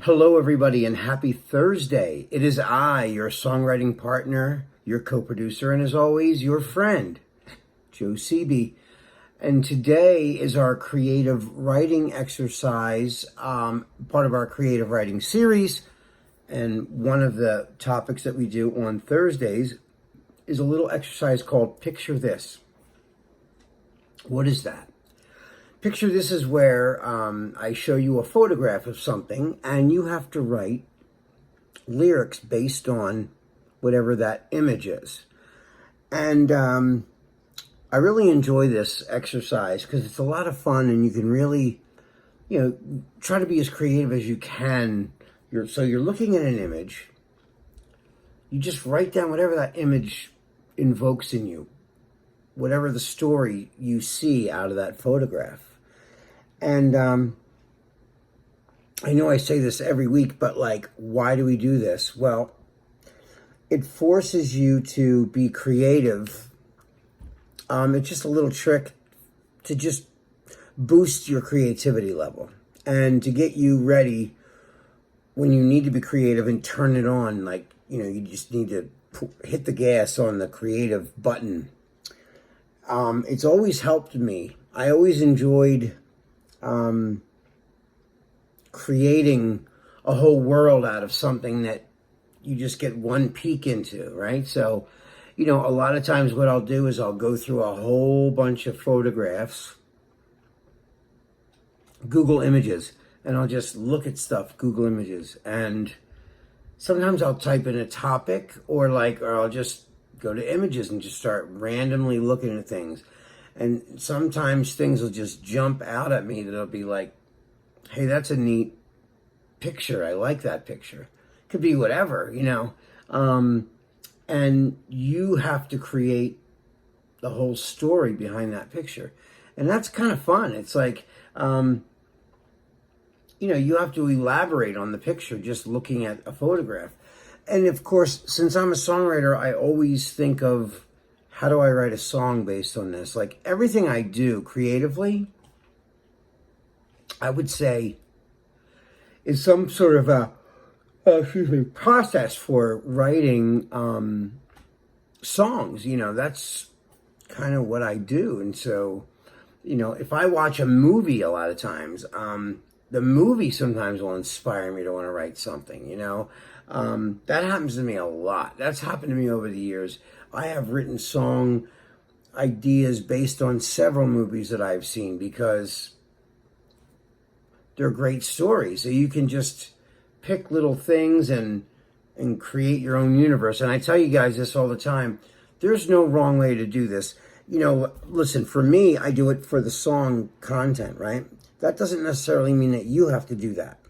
Hello, everybody, and happy Thursday. It is I, your songwriting partner, your co-producer, and as always, your friend, Joe Seeby. And today is our creative writing exercise, part of our creative writing series. And one of the topics that we do on Thursdays is a little exercise called Picture This. What is that? Picture This is where I show you a photograph of something and you have to write lyrics based on whatever that image is. And I really enjoy this exercise because it's a lot of fun and you can really, try to be as creative as you can. So you're looking at an image, you just write down whatever that image invokes in you, whatever the story you see out of that photograph. And I know I say this every week, but why do we do this? Well, it forces you to be creative. It's just a little trick to just boost your creativity level and to get you ready when you need to be creative and turn it on. You just need to hit the gas on the creative button. It's always helped me. I always enjoyed creating a whole world out of something that you just get one peek into, right? So, a lot of times what I'll do is I'll go through a whole bunch of photographs, Google Images, and I'll just look at stuff, Google Images, and sometimes I'll type in a topic or I'll just go to images and just start randomly looking at things. And sometimes things will just jump out at me that'll be like, hey, that's a neat picture. I like that picture. Could be whatever, and you have to create the whole story behind that picture. And that's kind of fun. It's you have to elaborate on the picture just looking at a photograph. And of course, since I'm a songwriter, I always think of, how do I write a song based on this? Everything I do creatively, I would say, is some sort of a process for writing songs. That's kind of what I do. And so, if I watch a movie a lot of times, the movie sometimes will inspire me to want to write something, that happens to me a lot. That's happened to me over the years. I have written song ideas based on several movies that I've seen because they're great stories. So you can just pick little things and create your own universe. And I tell you guys this all the time. There's no wrong way to do this. Listen, for me, I do it for the song content, right? That doesn't necessarily mean that you have to do that.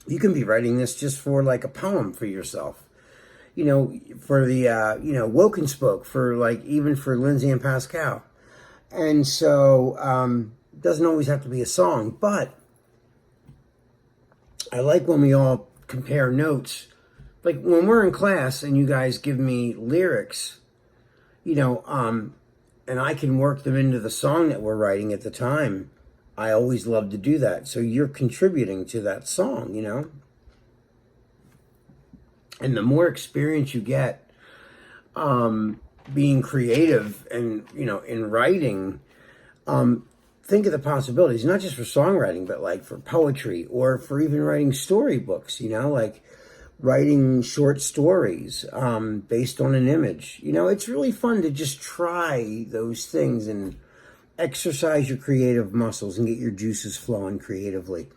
You can be writing this just for a poem for yourself. For the, Woke and Spoke, for even for Lindsay and Pascal. And so, it doesn't always have to be a song, but I like when we all compare notes. When we're in class and you guys give me lyrics, and I can work them into the song that we're writing at the time. I always love to do that. So you're contributing to that song, And the more experience you get being creative and, in writing, think of the possibilities, not just for songwriting, but for poetry or for even writing storybooks, writing short stories based on an image. It's really fun to just try those things and exercise your creative muscles and get your juices flowing creatively.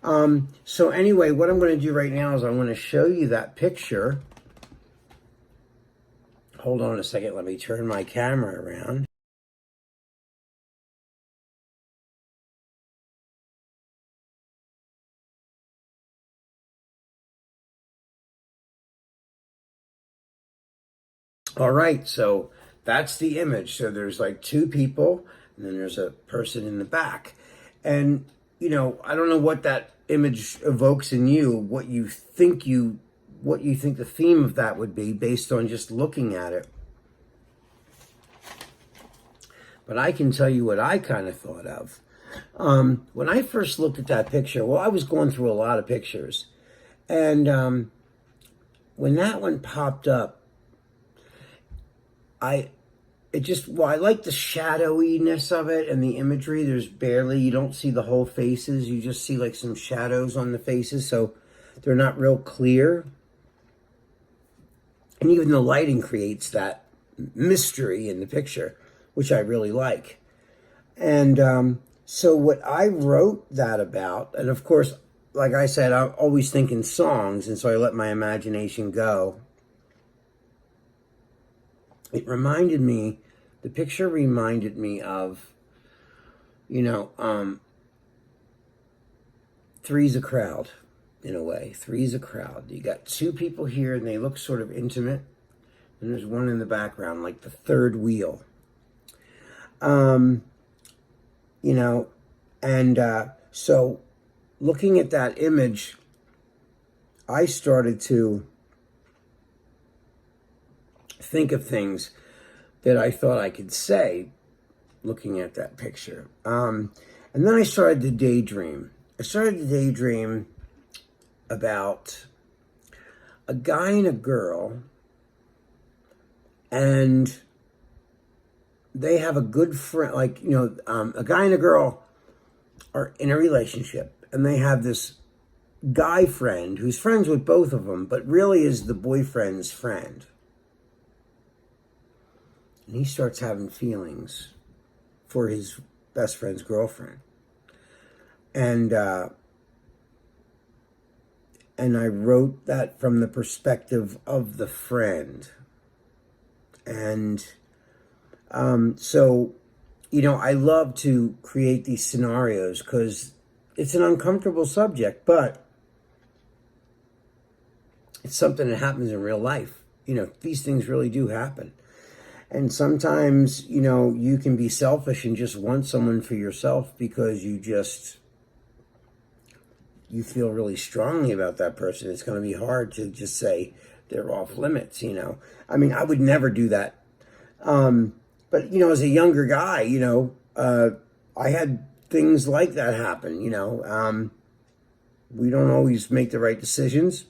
So anyway, what I'm going to do right now is I'm going to show you that picture. Hold on a second. Let me turn my camera around. All right, so that's the image. So there's two people, and then there's a person in the back. And, I don't know what that image evokes in you, what you think the theme of that would be based on just looking at it. But I can tell you what I kind of thought of. When I first looked at that picture, well, I was going through a lot of pictures. And when that one popped up, I like the shadowiness of it and the imagery. There's barely, you don't see the whole faces. You just see like some shadows on the faces. So they're not real clear. And even the lighting creates that mystery in the picture, which I really like. And so what I wrote that about, and of course, like I said, I'm always thinking songs, and so I let my imagination go. The picture reminded me of, Three's a Crowd, in a way. Three's a Crowd. You got two people here, and they look sort of intimate, and there's one in the background, like the third wheel. So looking at that image, I started to think of things that I thought I could say looking at that picture. And then I started to daydream. About a guy and a girl, and they have a good friend, a guy and a girl are in a relationship, and they have this guy friend who's friends with both of them, but really is the boyfriend's friend. And he starts having feelings for his best friend's girlfriend. And I wrote that from the perspective of the friend. And so, I love to create these scenarios because it's an uncomfortable subject, but it's something that happens in real life. These things really do happen. And sometimes, you can be selfish and just want someone for yourself because you feel really strongly about that person. It's going to be hard to just say they're off limits, I mean, I would never do that. But, as a younger guy, I had things like that happen, we don't always make the right decisions,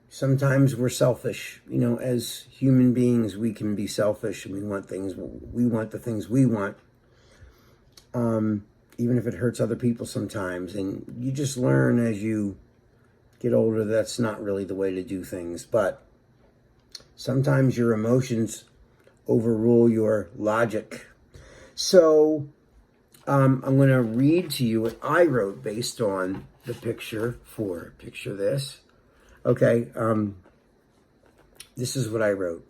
sometimes we're selfish, as human beings, we can be selfish and we want the things we want, even if it hurts other people sometimes. And you just learn as you get older that's not really the way to do things. But sometimes your emotions overrule your logic. So I'm going to read to you what I wrote based on the picture this. Okay, this is what I wrote.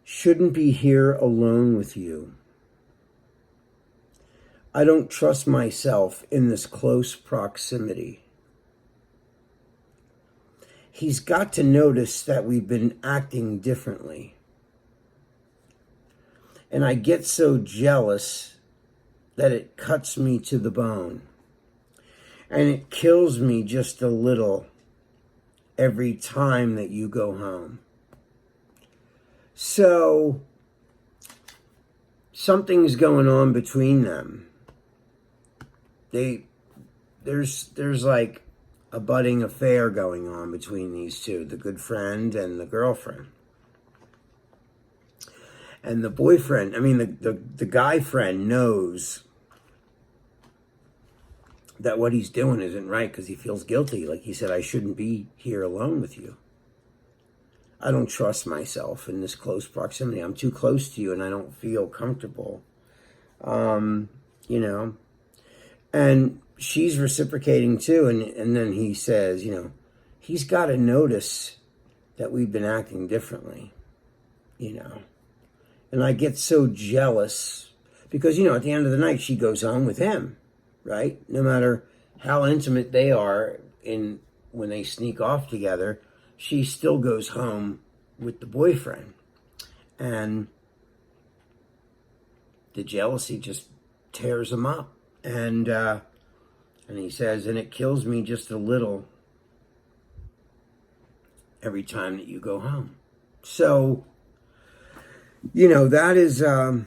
Shouldn't be here alone with you. I don't trust myself in this close proximity. He's got to notice that we've been acting differently. And I get so jealous that it cuts me to the bone. And it kills me just a little every time that you go home. So something's going on between them. There's like a budding affair going on between these two, the good friend and the girlfriend. And the boyfriend, the guy friend knows that what he's doing isn't right because he feels guilty. Like he said, I shouldn't be here alone with you. I don't trust myself in this close proximity. I'm too close to you and I don't feel comfortable. And she's reciprocating too. And then he says, he's got to notice that we've been acting differently, And I get so jealous because, at the end of the night, she goes home with him, right? No matter how intimate they are when they sneak off together, she still goes home with the boyfriend. And the jealousy just tears him up. And he says, and it kills me just a little every time that you go home. So, You know, that is the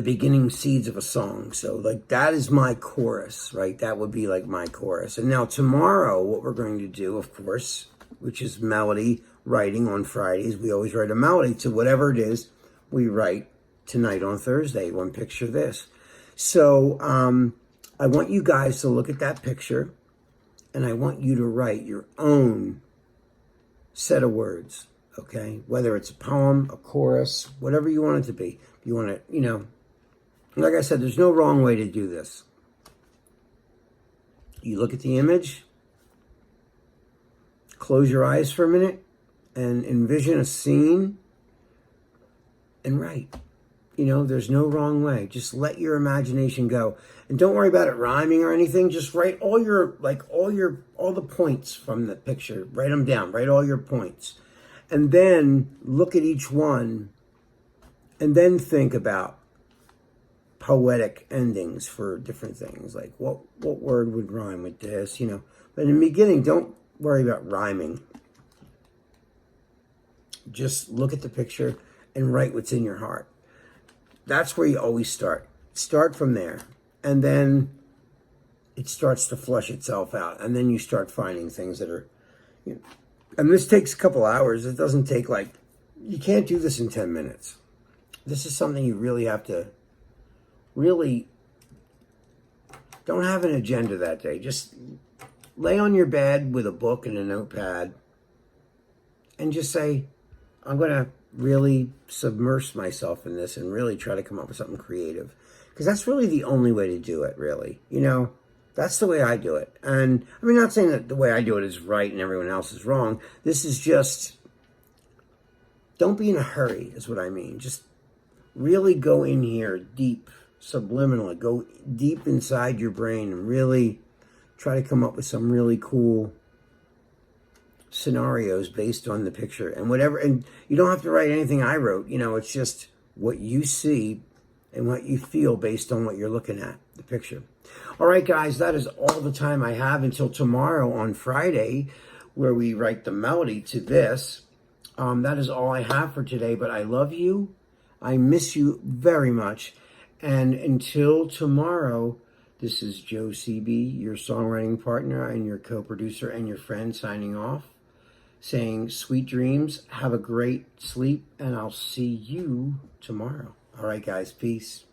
beginning seeds of a song. So like that is my chorus, right? That would be like my chorus. And now tomorrow, what we're going to do, of course, which is melody writing on Fridays. We always write a melody to whatever it is we write tonight on Thursday. One picture this. So I want you guys to look at that picture and I want you to write your own set of words, okay? Whether it's a poem, a chorus, whatever you want it to be. If you want to, you know, like I said, there's no wrong way to do this. You look at the image, close your eyes for a minute, and envision a scene and write. You know, there's no wrong way. Just let your imagination go. And don't worry about it rhyming or anything. Just write all the points from the picture. Write them down. Write all your points. And then look at each one and then think about poetic endings for different things. Like what word would rhyme with this, you know. But in the beginning, don't worry about rhyming. Just look at the picture and write what's in your heart. That's where you always start. Start from there. And then it starts to flush itself out. And then you start finding things that are, you know, and this takes a couple hours. It doesn't take you can't do this in 10 minutes. This is something you really have to, really don't have an agenda that day. Just lay on your bed with a book and a notepad and just say, I'm going to really submerge myself in this and really try to come up with something creative. Because that's really the only way to do it, really. You know, that's the way I do it. And I mean, not saying that the way I do it is right and everyone else is wrong. This is just, don't be in a hurry, is what I mean. Just really go in here deep, subliminally. Go deep inside your brain and really try to come up with some really cool scenarios based on the picture and whatever. And you don't have to write anything I wrote. You know, it's just what you see and what you feel based on what you're looking at, the picture. All right, guys, that is all the time I have until tomorrow on Friday, where we write the melody to this. That is all I have for today, but I love you. I miss you very much. And until tomorrow, this is Joe CB, your songwriting partner and your co-producer and your friend, signing off, saying sweet dreams, have a great sleep, and I'll see you tomorrow. All right, guys, peace.